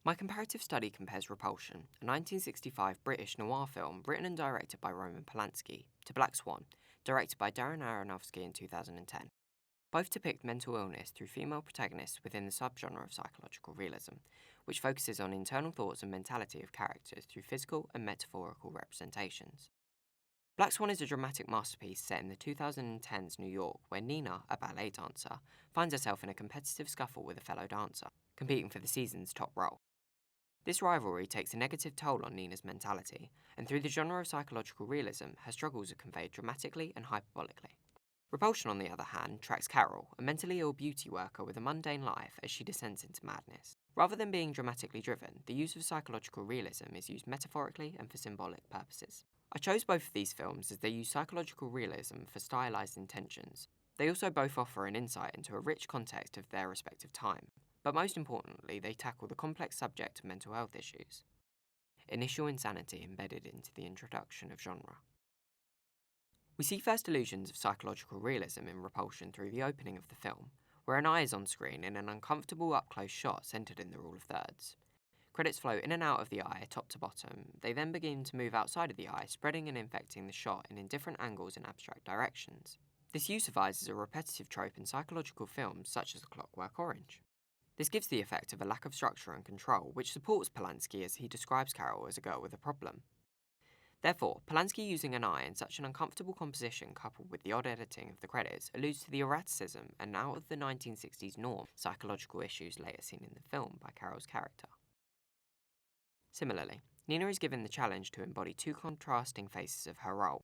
My comparative study compares Repulsion, a 1965 British noir film written and directed by Roman Polanski, to Black Swan, directed by Darren Aronofsky in 2010. Both depict mental illness through female protagonists within the subgenre of psychological realism, which focuses on internal thoughts and mentality of characters through physical and metaphorical representations. Black Swan is a dramatic masterpiece set in the 2010s New York, where Nina, a ballet dancer, finds herself in a competitive scuffle with a fellow dancer, competing for the season's top role. This rivalry takes a negative toll on Nina's mentality, and through the genre of psychological realism, her struggles are conveyed dramatically and hyperbolically. Repulsion, on the other hand, tracks Carol, a mentally ill beauty worker with a mundane life, as she descends into madness. Rather than being dramatically driven, the use of psychological realism is used metaphorically and for symbolic purposes. I chose both of these films as they use psychological realism for stylized intentions. They also both offer an insight into a rich context of their respective time, but most importantly, they tackle the complex subject of mental health issues. Initial insanity embedded into the introduction of genre. We see first illusions of psychological realism in Repulsion through the opening of the film, where an eye is on screen in an uncomfortable up-close shot centered in the rule of thirds. Credits flow in and out of the eye, top to bottom. They then begin to move outside of the eye, spreading and infecting the shot in different angles and abstract directions. This use of eyes is a repetitive trope in psychological films such as A Clockwork Orange. This gives the effect of a lack of structure and control, which supports Polanski as he describes Carol as a girl with a problem. Therefore, Polanski using an eye in such an uncomfortable composition coupled with the odd editing of the credits alludes to the erraticism and out of the 1960s norm psychological issues later seen in the film by Carol's character. Similarly, Nina is given the challenge to embody two contrasting faces of her role.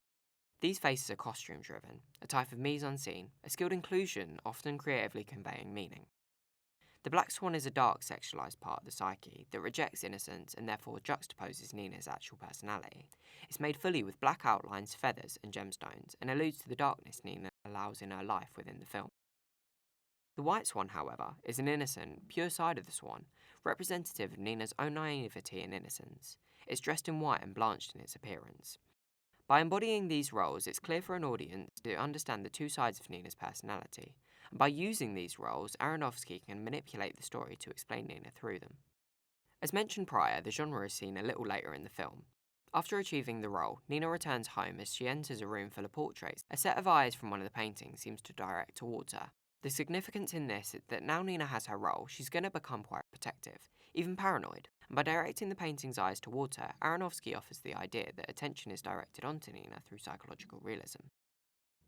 These faces are costume-driven, a type of mise-en-scene, a skilled inclusion often creatively conveying meaning. The Black Swan is a dark, sexualized part of the psyche that rejects innocence and therefore juxtaposes Nina's actual personality. It's made fully with black outlines, feathers, and gemstones, and alludes to the darkness Nina allows in her life within the film. The White Swan, however, is an innocent, pure side of the swan, representative of Nina's own naivety and innocence. It's dressed in white and blanched in its appearance. By embodying these roles, it's clear for an audience to understand the two sides of Nina's personality. And by using these roles, Aronofsky can manipulate the story to explain Nina through them. As mentioned prior, the genre is seen a little later in the film. After achieving the role, Nina returns home as she enters a room full of portraits. A set of eyes from one of the paintings seems to direct towards her. The significance in this is that now Nina has her role, she's going to become quite protective, even paranoid, and by directing the painting's eyes towards her, Aronofsky offers the idea that attention is directed onto Nina through psychological realism.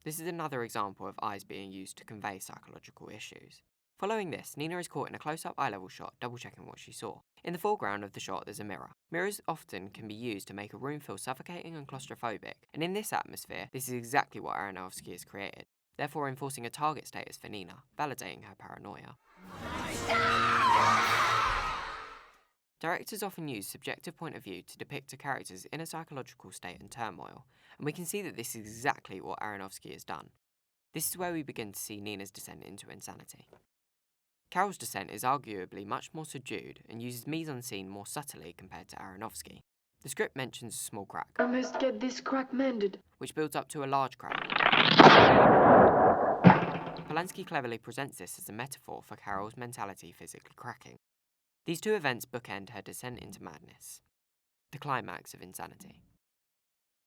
This is another example of eyes being used to convey psychological issues. Following this, Nina is caught in a close-up eye-level shot, double-checking what she saw. In the foreground of the shot, there's a mirror. Mirrors often can be used to make a room feel suffocating and claustrophobic, and in this atmosphere, this is exactly what Aronofsky has created, therefore enforcing a target status for Nina, validating her paranoia. Directors often use subjective point of view to depict a character's inner psychological state and turmoil, and we can see that this is exactly what Aronofsky has done. This is where we begin to see Nina's descent into insanity. Carol's descent is arguably much more subdued and uses mise-en-scene more subtly compared to Aronofsky. The script mentions a small crack. I must get this crack mended. Which builds up to a large crack. Polanski cleverly presents this as a metaphor for Carol's mentality physically cracking. These two events bookend her descent into madness, the climax of insanity.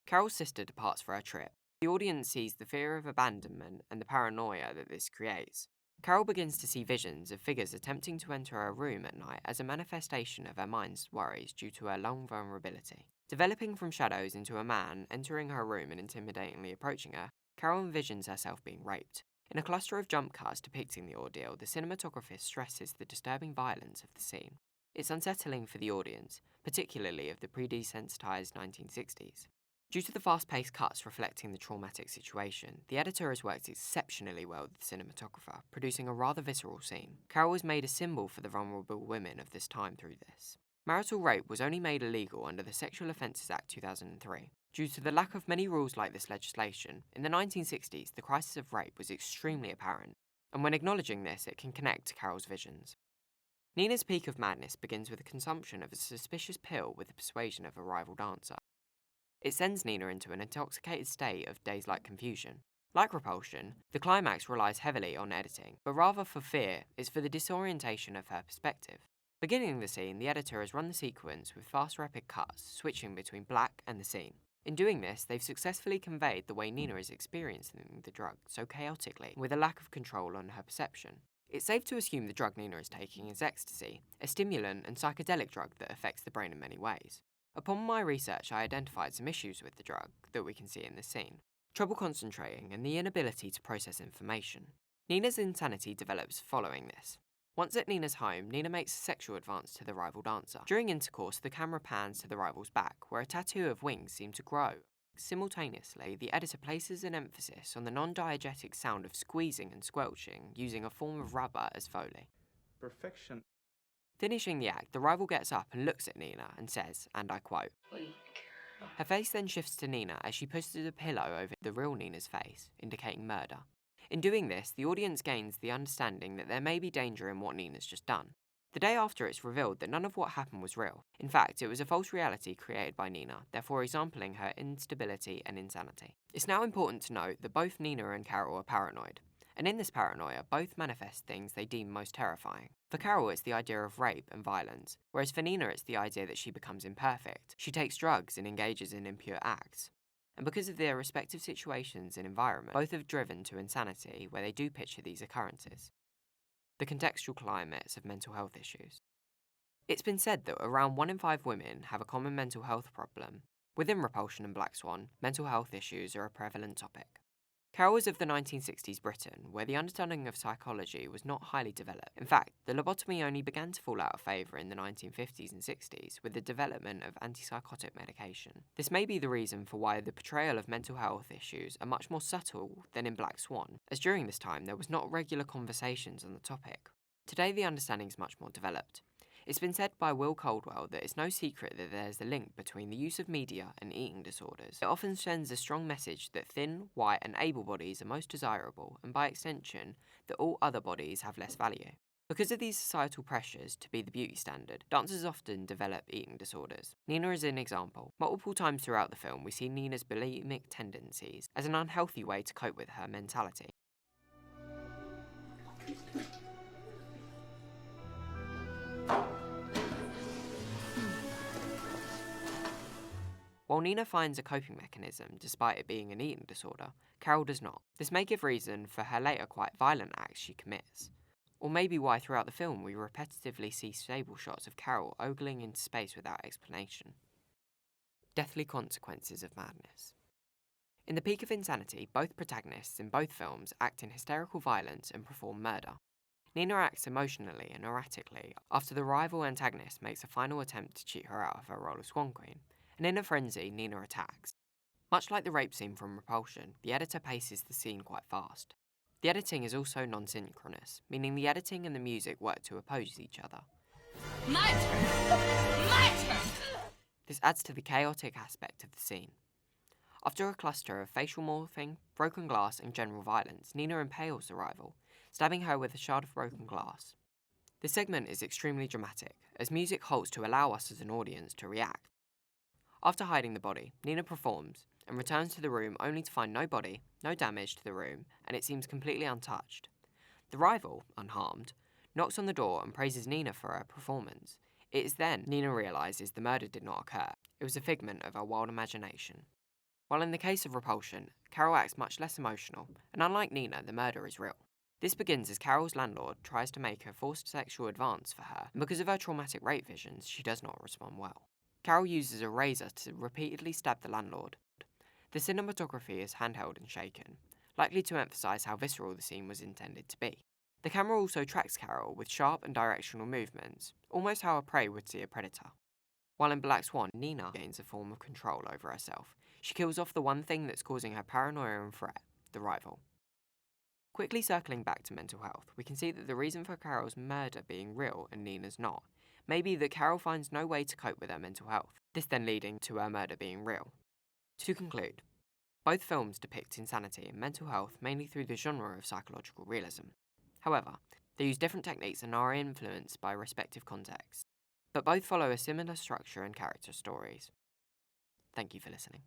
Carol's sister departs for her trip. The audience sees the fear of abandonment and the paranoia that this creates. Carol begins to see visions of figures attempting to enter her room at night as a manifestation of her mind's worries due to her long vulnerability. Developing from shadows into a man entering her room and intimidatingly approaching her, Carol envisions herself being raped. In a cluster of jump cuts depicting the ordeal, the cinematographer stresses the disturbing violence of the scene. It's unsettling for the audience, particularly of the pre-desensitized 1960s. Due to the fast-paced cuts reflecting the traumatic situation, the editor has worked exceptionally well with the cinematographer, producing a rather visceral scene. Carol was made a symbol for the vulnerable women of this time through this. Marital rape was only made illegal under the Sexual Offences Act 2003. Due to the lack of many rules like this legislation, in the 1960s the crisis of rape was extremely apparent, and when acknowledging this it can connect to Carol's visions. Nina's peak of madness begins with the consumption of a suspicious pill with the persuasion of a rival dancer. It sends Nina into an intoxicated state of daze-like confusion. Like Repulsion, the climax relies heavily on editing, but rather for fear, it's for the disorientation of her perspective. Beginning the scene, the editor has run the sequence with fast rapid cuts, switching between Black and the scene. In doing this, they've successfully conveyed the way Nina is experiencing the drug so chaotically, with a lack of control on her perception. It's safe to assume the drug Nina is taking is ecstasy, a stimulant and psychedelic drug that affects the brain in many ways. Upon my research, I identified some issues with the drug that we can see in this scene. Trouble concentrating and the inability to process information. Nina's insanity develops following this. Once at Nina's home, Nina makes a sexual advance to the rival dancer. During intercourse, the camera pans to the rival's back, where a tattoo of wings seems to grow. Simultaneously, the editor places an emphasis on the non-diegetic sound of squeezing and squelching, using a form of rubber as Foley. Perfection. Finishing the act, the rival gets up and looks at Nina and says, and I quote, her face then shifts to Nina as she pushes a pillow over the real Nina's face, indicating murder. In doing this, the audience gains the understanding that there may be danger in what Nina's just done. The day after, it's revealed that none of what happened was real. In fact, it was a false reality created by Nina, therefore exampling her instability and insanity. It's now important to note that both Nina and Carol are paranoid, and in this paranoia, both manifest things they deem most terrifying. For Carol, it's the idea of rape and violence, whereas for Nina, it's the idea that she becomes imperfect. She takes drugs and engages in impure acts. And because of their respective situations and environment, both have driven to insanity where they do picture these occurrences. The contextual climates of mental health issues. It's been said that around 1 in 5 women have a common mental health problem. Within Repulsion and Black Swan, mental health issues are a prevalent topic. Carol was of the 1960s Britain, where the understanding of psychology was not highly developed. In fact, the lobotomy only began to fall out of favour in the 1950s and 60s with the development of antipsychotic medication. This may be the reason for why the portrayal of mental health issues are much more subtle than in Black Swan, as during this time there was not regular conversations on the topic. Today the understanding is much more developed. It's been said by Will Caldwell that it's no secret that there's a link between the use of media and eating disorders. It often sends a strong message that thin, white and able bodies are most desirable, and by extension, that all other bodies have less value. Because of these societal pressures to be the beauty standard, dancers often develop eating disorders. Nina is an example. Multiple times throughout the film, we see Nina's bulimic tendencies as an unhealthy way to cope with her mentality. While Nina finds a coping mechanism despite it being an eating disorder, Carol does not. This may give reason for her later quite violent acts she commits. Or maybe why throughout the film we repetitively see stable shots of Carol ogling into space without explanation. Deathly consequences of madness. In the peak of insanity, both protagonists in both films act in hysterical violence and perform murder. Nina acts emotionally and erratically after the rival antagonist makes a final attempt to cheat her out of her role of Swan Queen, and in a frenzy, Nina attacks. Much like the rape scene from Repulsion, the editor paces the scene quite fast. The editing is also non-synchronous, meaning the editing and the music work to oppose each other. My turn! My turn! This adds to the chaotic aspect of the scene. After a cluster of facial morphing, broken glass and general violence, Nina impales the rival, stabbing her with a shard of broken glass. This segment is extremely dramatic, as music halts to allow us as an audience to react. After hiding the body, Nina performs and returns to the room only to find no body, no damage to the room, and it seems completely untouched. The rival, unharmed, knocks on the door and praises Nina for her performance. It is then Nina realises the murder did not occur. It was a figment of her wild imagination. While in the case of Repulsion, Carol acts much less emotional, and unlike Nina, the murder is real. This begins as Carol's landlord tries to make a forced sexual advance for her, and because of her traumatic rape visions, she does not respond well. Carol uses a razor to repeatedly stab the landlord. The cinematography is handheld and shaken, likely to emphasise how visceral the scene was intended to be. The camera also tracks Carol with sharp and directional movements, almost how a prey would see a predator. While in Black Swan, Nina gains a form of control over herself. She kills off the one thing that's causing her paranoia and threat, the rival. Quickly circling back to mental health, we can see that the reason for Carol's murder being real and Nina's not may be that Carol finds no way to cope with her mental health, this then leading to her murder being real. To conclude, both films depict insanity and mental health mainly through the genre of psychological realism. However, they use different techniques and are influenced by respective contexts, but both follow a similar structure and character stories. Thank you for listening.